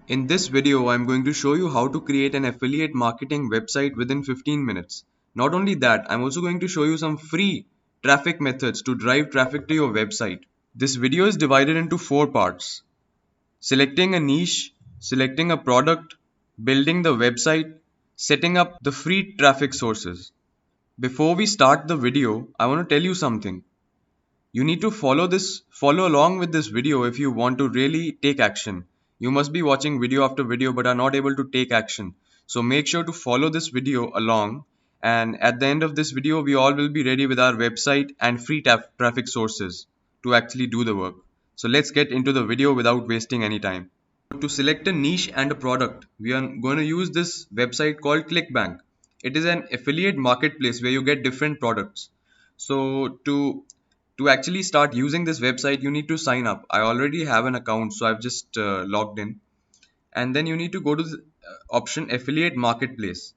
In this video, I'm going to show you how to create an affiliate marketing website within 15 minutes. Not only that, I'm also going to show you some free traffic methods to drive traffic to your website. This video is divided into 4 parts: selecting a niche, selecting a product, building the website, setting up the free traffic sources. Before we start the video, I want to tell you something. You need to follow along with this video if you want to really take action. You must be watching video after video but are not able to take action. So make sure to follow this video along, and at the end of this video we all will be ready with our website and free traffic sources to actually do the work. So let's get into the video without wasting any time. To select a niche and a product, we are going to use this website called ClickBank. It is an affiliate marketplace where you get different products. So to actually start using this website, you need to sign up. I already have an account, so I've just logged in. And then you need to go to the option affiliate marketplace.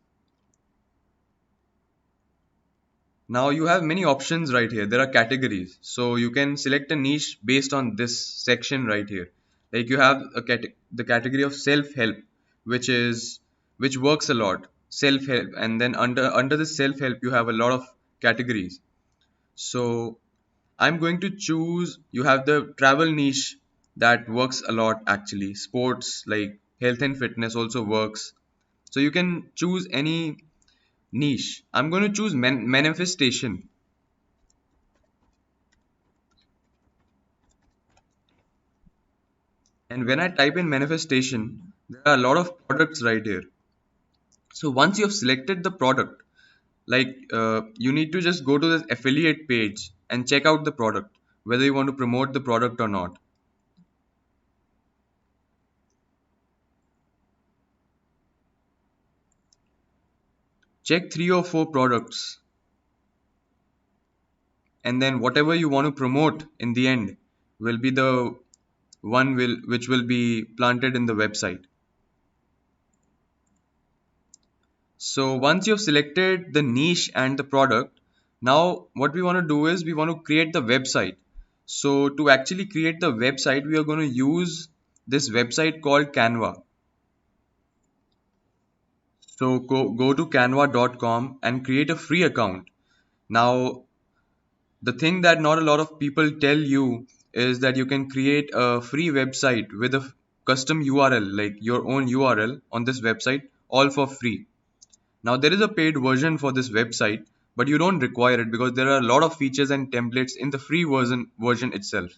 Now you have many options right here. There are categories. So you can select a niche based on this section right here. Like you have the category of self-help, which works a lot. Self-help, and then under the self-help you have a lot of categories. So I'm going to choose, you have the travel niche that works a lot actually. Sports like health and fitness also works. So you can choose any niche. I'm going to choose manifestation. And when I type in manifestation, there are a lot of products right here. So once you have selected the product, you need to just go to this affiliate page and check out the product, whether you want to promote the product or not. Check 3 or 4 products, and then whatever you want to promote in the end will be the which will be planted in the website. So once you've selected the niche and the product, now what we want to do is we want to create the website. So to actually create the website, we are going to use this website called Canva. So go to canva.com and create a free account. Now, the thing that not a lot of people tell you is that you can create a free website with a custom URL, like your own URL on this website, all for free. Now, there is a paid version for this website, but you don't require it because there are a lot of features and templates in the free version itself.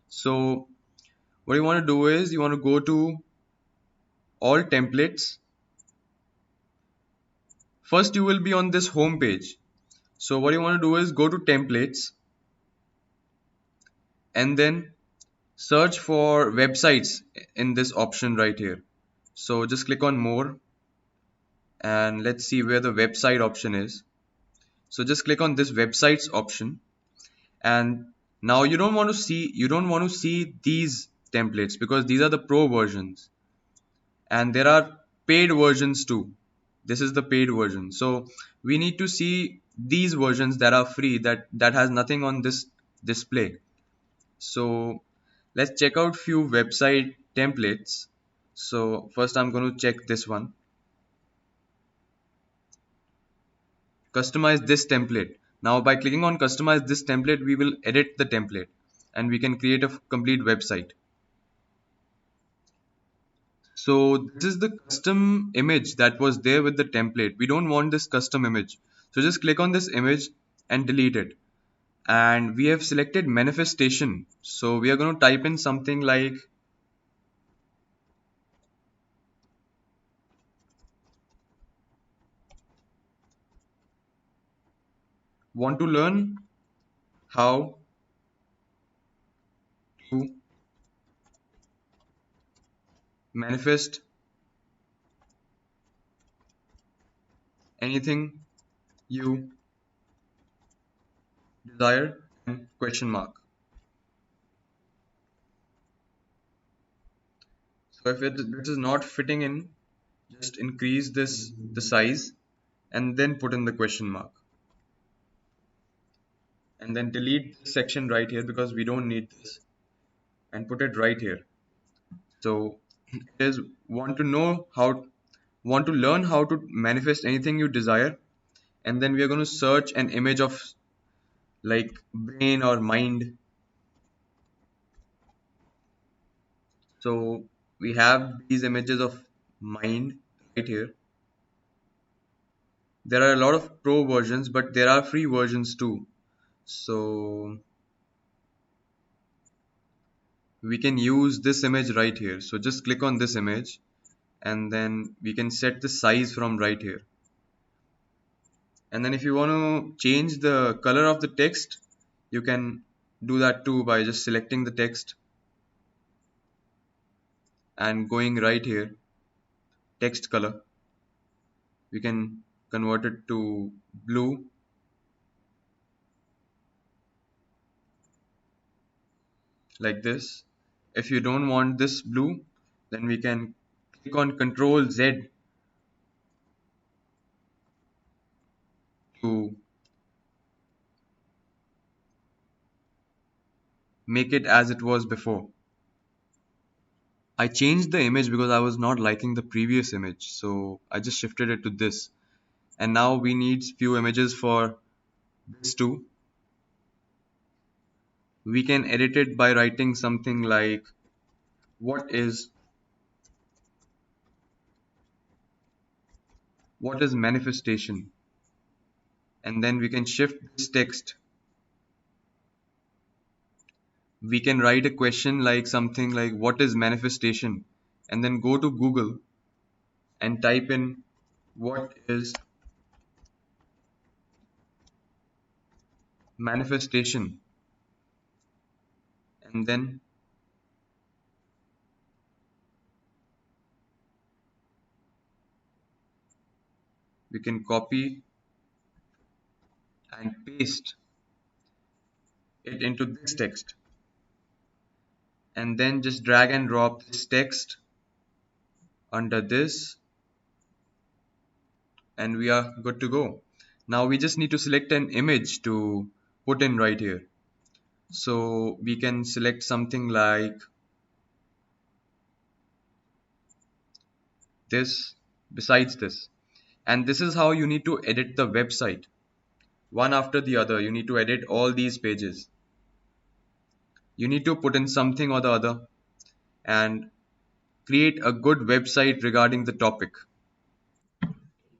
So, what you want to do is you want to go to all templates. First, you will be on this home page. So, what you want to do is go to templates and then search for websites in this option right here. So, just click on more and let's see where the website option is. So, just click on this websites option, and now you don't want to see these templates because these are the pro versions, and there are paid versions too. This is the paid version, so we need to see these versions that are free, that has nothing on this display. So let's check out few website templates. So first I'm going to check this one, customize this template. Now by clicking on customize this template, we will edit the template and we can create a complete website. So this is the custom image that was there with the template. We don't want this custom image. So just click on this image and delete it. And we have selected manifestation. So we are going to type in something like want to learn how to manifest anything you desire and question mark. So if this is not fitting in, just increase the size and then put in the question mark. And then delete this section right here because we don't need this, and put it right here. So is want to learn how to manifest anything you desire, and then we are going to search an image of like brain or mind. So we have these images of mind right here. There are a lot of pro versions, but there are free versions too. So we can use this image right here. So just click on this image, and then we can set the size from right here. And then if you want to change the color of the text, you can do that too by just selecting the text and going right here, text color. We can convert it to blue like this. If you don't want this blue, then we can click on Control Z to make it as it was before. I changed the image because I was not liking the previous image, so I just shifted it to this. And now we need few images for this too. We can edit it by writing something like what is manifestation, and then we can shift this text. We can write a question like something like what is manifestation, and then go to Google and type in what is manifestation, and then we can copy and paste it into this text, and then just drag and drop this text under this, and we are good to go. Now we just need to select an image to put in right here. So we can select something like this besides this. And this is how you need to edit the website. One after the other, you need to edit all these pages. You need to put in something or the other and create a good website regarding the topic.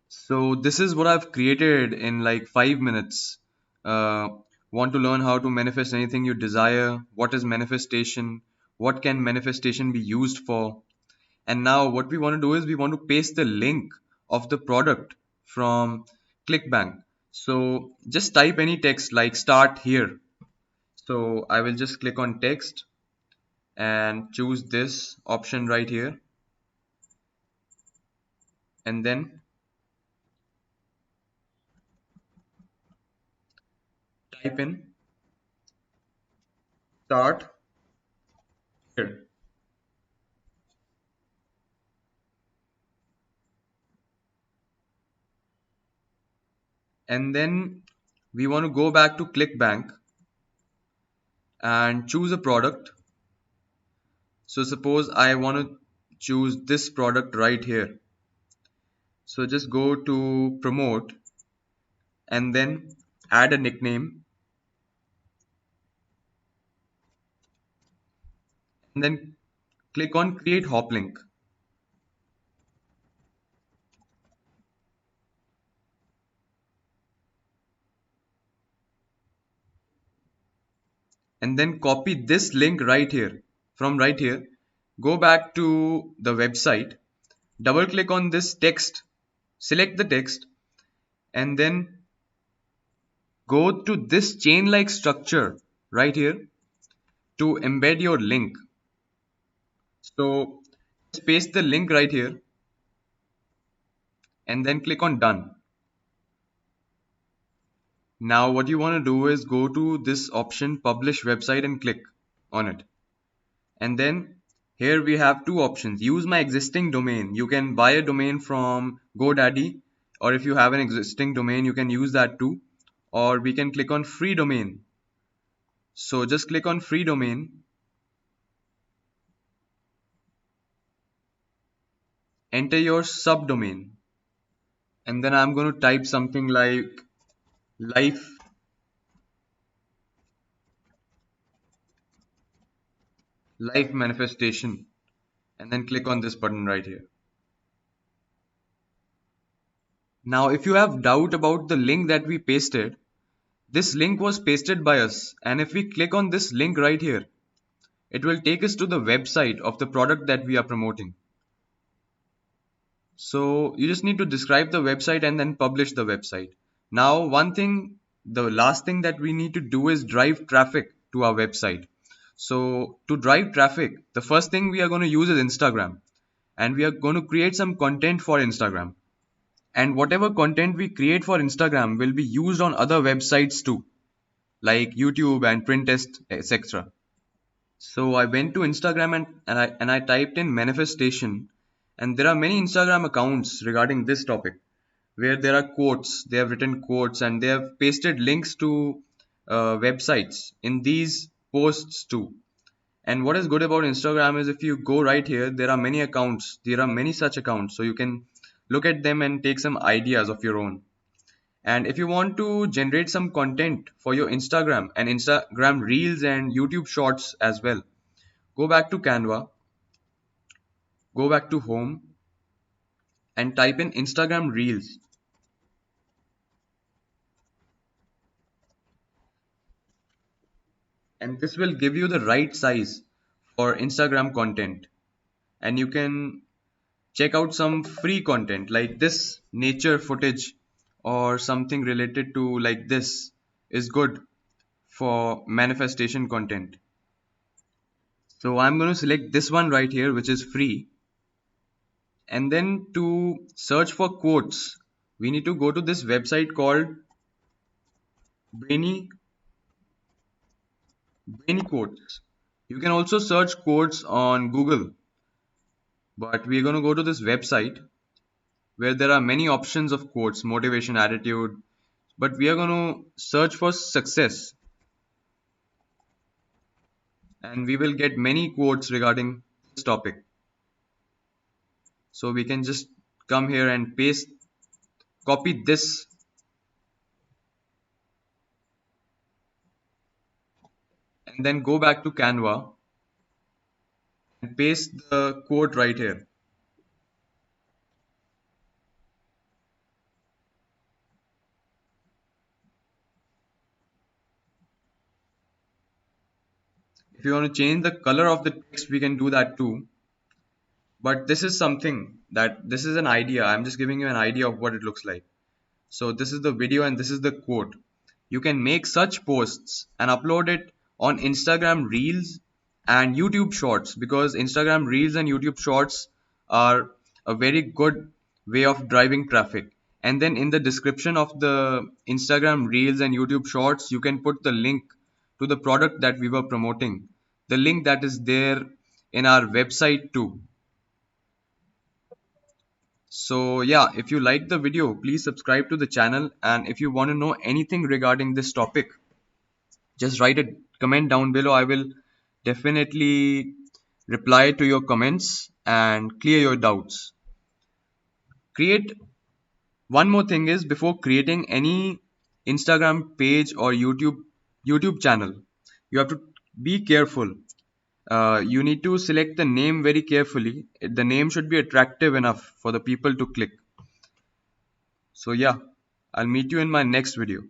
So this is what I've created in like 5 minutes. Uh, want to learn how to manifest anything you desire? What is manifestation? What can manifestation be used for? And now what we want to do is we want to paste the link of the product from ClickBank. So just type any text like start here. So I will just click on text and choose this option right here, and then type in start here. And then we want to go back to ClickBank and choose a product. So suppose I want to choose this product right here. So just go to promote and then add a nickname, and then click on create hop link, and then copy this link right here. From right here, go back to the website, double click on this text, select the text, and then go to this chain like structure right here to embed your link. So just paste the link right here and then click on done. Now what you want to do is go to this option publish website and click on it. And then here we have two options. Use my existing domain. You can buy a domain from GoDaddy, or if you have an existing domain you can use that too. Or we can click on free domain. So just click on free domain, enter your subdomain, and then I'm going to type something like life life manifestation, and then click on this button right here. Now if you have doubt about the link that we pasted, this link was pasted by us, and if we click on this link right here, it will take us to the website of the product that we are promoting. So you just need to describe the website and then publish the website. Now, the last thing that we need to do is drive traffic to our website. So to drive traffic, the first thing we are going to use is Instagram, and we are going to create some content for Instagram. And whatever content we create for Instagram will be used on other websites too, like YouTube and Pinterest, etc. So I went to Instagram and I typed in manifestation, and there are many Instagram accounts regarding this topic where there are quotes, they have written quotes, and they have pasted links to websites in these posts too. And what is good about Instagram is if you go right here, there are many accounts, there are many such accounts, so you can look at them and take some ideas of your own. And if you want to generate some content for your Instagram and Instagram Reels and YouTube Shorts as well, go back to Canva, go back to Home, and type in Instagram Reels. And this will give you the right size for Instagram content. And you can check out some free content like this nature footage or something related to like this is good for manifestation content. So I'm going to select this one right here, which is free. And then to search for quotes, we need to go to this website called Brainy, Brainy Quotes. You can also search quotes on Google, but we're going to go to this website where there are many options of quotes, motivation, attitude, but we are going to search for success, and we will get many quotes regarding this topic. So we can just come here and copy this, and then go back to Canva and paste the quote right here. If you want to change the color of the text, we can do that too. But this is this is an idea. I'm just giving you an idea of what it looks like. So this is the video and this is the quote. You can make such posts and upload it on Instagram Reels and YouTube Shorts, because Instagram Reels and YouTube Shorts are a very good way of driving traffic. And then in the description of the Instagram Reels and YouTube Shorts, you can put the link to the product that we were promoting, the link that is there in our website too. So yeah, if you like the video, please subscribe to the channel, and if you want to know anything regarding this topic, just write a comment down below. I will definitely reply to your comments and clear your doubts. Create One more thing is, before creating any Instagram page or YouTube channel, you have to be careful. You need to select the name very carefully. The name should be attractive enough for the people to click. So yeah, I'll meet you in my next video.